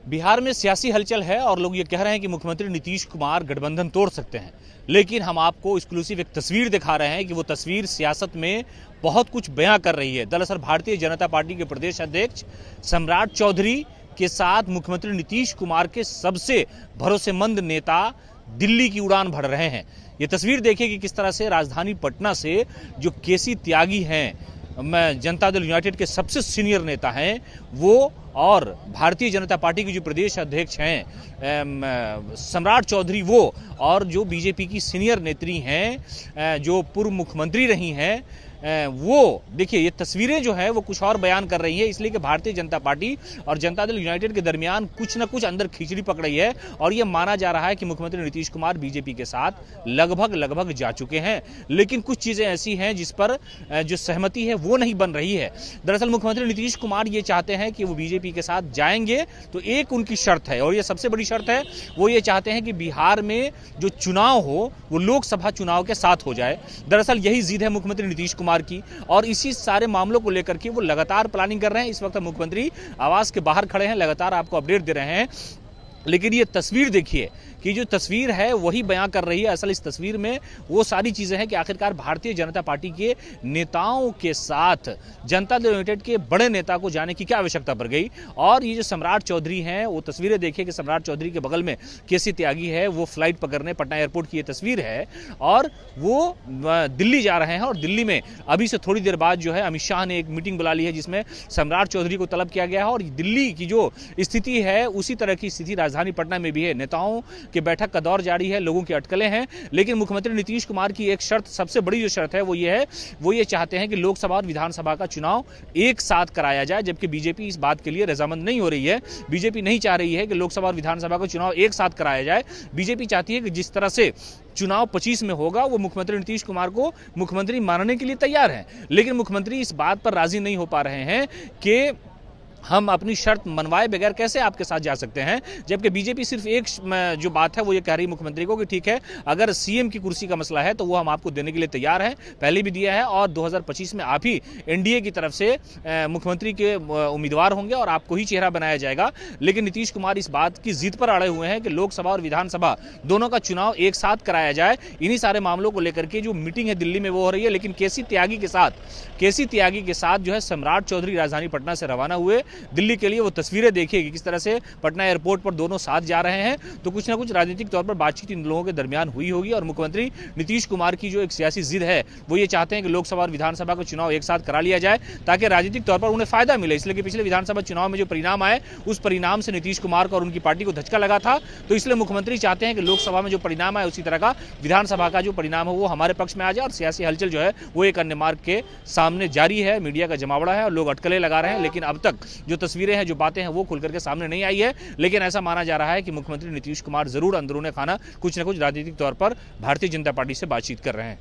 बिहार में सियासी हलचल है और लोग ये कह रहे हैं कि मुख्यमंत्री नीतीश कुमार गठबंधन तोड़ सकते हैं। लेकिन हम आपको एक्सक्लूसिव एक तस्वीर दिखा रहे हैं कि वो तस्वीर सियासत में बहुत कुछ बयां कर रही है। दरअसल भारतीय जनता पार्टी के प्रदेश अध्यक्ष सम्राट चौधरी के साथ मुख्यमंत्री नीतीश कुमार के सबसे भरोसेमंद नेता दिल्ली की उड़ान भर रहे हैं। ये तस्वीर देखिए कि किस तरह से राजधानी पटना से जो केसी त्यागी हैं, जनता दल यूनाइटेड के सबसे सीनियर नेता हैं, वो और भारतीय जनता पार्टी के जो प्रदेश अध्यक्ष हैं सम्राट चौधरी, वो और जो बीजेपी की सीनियर नेत्री हैं, जो पूर्व मुख्यमंत्री रही हैं, वो देखिए ये तस्वीरें जो है वो कुछ और बयान कर रही है। इसलिए कि भारतीय जनता पार्टी और जनता दल यूनाइटेड के दरमियान कुछ न कुछ अंदर खिचड़ी पक रही है और ये माना जा रहा है कि मुख्यमंत्री नीतीश कुमार बीजेपी के साथ लगभग जा चुके हैं। लेकिन कुछ चीजें ऐसी हैं जिस पर जो सहमति है वो नहीं बन रही है। दरअसल मुख्यमंत्री नीतीश कुमार ये चाहते हैं कि वो बीजेपी के साथ जाएंगे तो एक उनकी शर्त है, और ये सबसे बड़ी शर्त है, वो ये चाहते हैं कि बिहार में जो चुनाव हो वो लोकसभा चुनाव के साथ हो जाए। दरअसल यही जिद है मुख्यमंत्री नीतीश कुमार की और इसी सारे मामलों को लेकर के वो लगातार प्लानिंग कर रहे हैं। इस वक्त मुख्यमंत्री आवास के बाहर खड़े हैं, लगातार आपको अपडेट दे रहे हैं। लेकिन ये तस्वीर देखिए कि जो तस्वीर है वही बयां कर रही है। असल इस तस्वीर में वो सारी चीजें हैं कि आखिरकार भारतीय जनता पार्टी के नेताओं के साथ जनता दल यूनाइटेड के बड़े नेता को जाने की क्या आवश्यकता पड़ गई। और ये जो सम्राट चौधरी हैं, वो तस्वीरें देखिए कि सम्राट चौधरी के बगल में केसी त्यागी है, वो फ्लाइट पकड़ने पटना एयरपोर्ट की ये तस्वीर है और वो दिल्ली जा रहे हैं। और दिल्ली में अभी से थोड़ी देर बाद जो है अमित शाह ने एक मीटिंग बुला ली है जिसमें सम्राट चौधरी को तलब किया गया है। और दिल्ली की जो स्थिति है उसी तरह की स्थिति राजधानी पटना में भी है। नेताओं की बैठक का दौर जारी है, लोगों की अटकलें हैं। लेकिन मुख्यमंत्री नीतीश कुमार की एक शर्त, सबसे बड़ी जो शर्त है वो ये चाहते हैं कि लोकसभा और विधानसभा का चुनाव एक साथ कराया जाए, जबकि बीजेपी इस बात के लिए रजामंद नहीं हो रही है। बीजेपी नहीं चाह रही है कि लोकसभा और विधानसभा का चुनाव एक साथ कराया जाए। बीजेपी चाहती है कि जिस तरह से चुनाव 25 में होगा वो मुख्यमंत्री नीतीश कुमार को मुख्यमंत्री मानने के लिए तैयार हैं। लेकिन मुख्यमंत्री इस बात पर राजी नहीं हो पा रहे हैं कि हम अपनी शर्त मनवाए बगैर कैसे आपके साथ जा सकते हैं। जबकि बीजेपी सिर्फ एक जो बात है वो ये कह रही है मुख्यमंत्री को कि ठीक है, अगर सीएम की कुर्सी का मसला है तो वो हम आपको देने के लिए तैयार हैं, पहले भी दिया है और 2025 में आप ही एनडीए की तरफ से मुख्यमंत्री के उम्मीदवार होंगे और आपको ही चेहरा बनाया जाएगा। लेकिन नीतीश कुमार इस बात की जिद पर अड़े हुए हैं कि लोकसभा और विधानसभा दोनों का चुनाव एक साथ कराया जाए। इन्हीं सारे मामलों को लेकर के जो मीटिंग है दिल्ली में वो हो रही है। लेकिन केसी त्यागी के साथ जो है सम्राट चौधरी राजधानी पटना से रवाना हुए दिल्ली के लिए। वो तस्वीरें देखिए कि किस तरह से पटना एयरपोर्ट पर दोनों साथ जा रहे हैं। तो कुछ ना कुछ राजनीतिक तौर पर बातचीत इन लोगों के दरमियान हुई होगी। और मुख्यमंत्री नीतीश कुमार की जो एक सियासी जिद है वो ये चाहते हैं कि लोकसभा और विधानसभा का चुनाव एक साथ करा लिया जाए ताकि राजनीतिक तौर पर उन्हें फायदा मिले। इसलिए कि पिछले विधानसभा चुनाव में जो परिणाम आए उस परिणाम से नीतीश कुमार को और उनकी पार्टी को धचका लगा था। तो इसलिए मुख्यमंत्री चाहते हैं कि लोकसभा में जो परिणाम आए उसी तरह का विधानसभा का जो परिणाम हो वो हमारे पक्ष में आ जाए। और सियासी हलचल जो है वो एक अन्य मार्ग के सामने जारी है। मीडिया का जमावड़ा है और लोग अटकलें लगा रहे हैं। लेकिन अब तक जो तस्वीरें हैं, जो बातें हैं, वो खुल करके सामने नहीं आई है। लेकिन ऐसा माना जा रहा है कि मुख्यमंत्री नीतीश कुमार जरूर अंदरूनी खाना कुछ न कुछ राजनीतिक तौर पर भारतीय जनता पार्टी से बातचीत कर रहे हैं।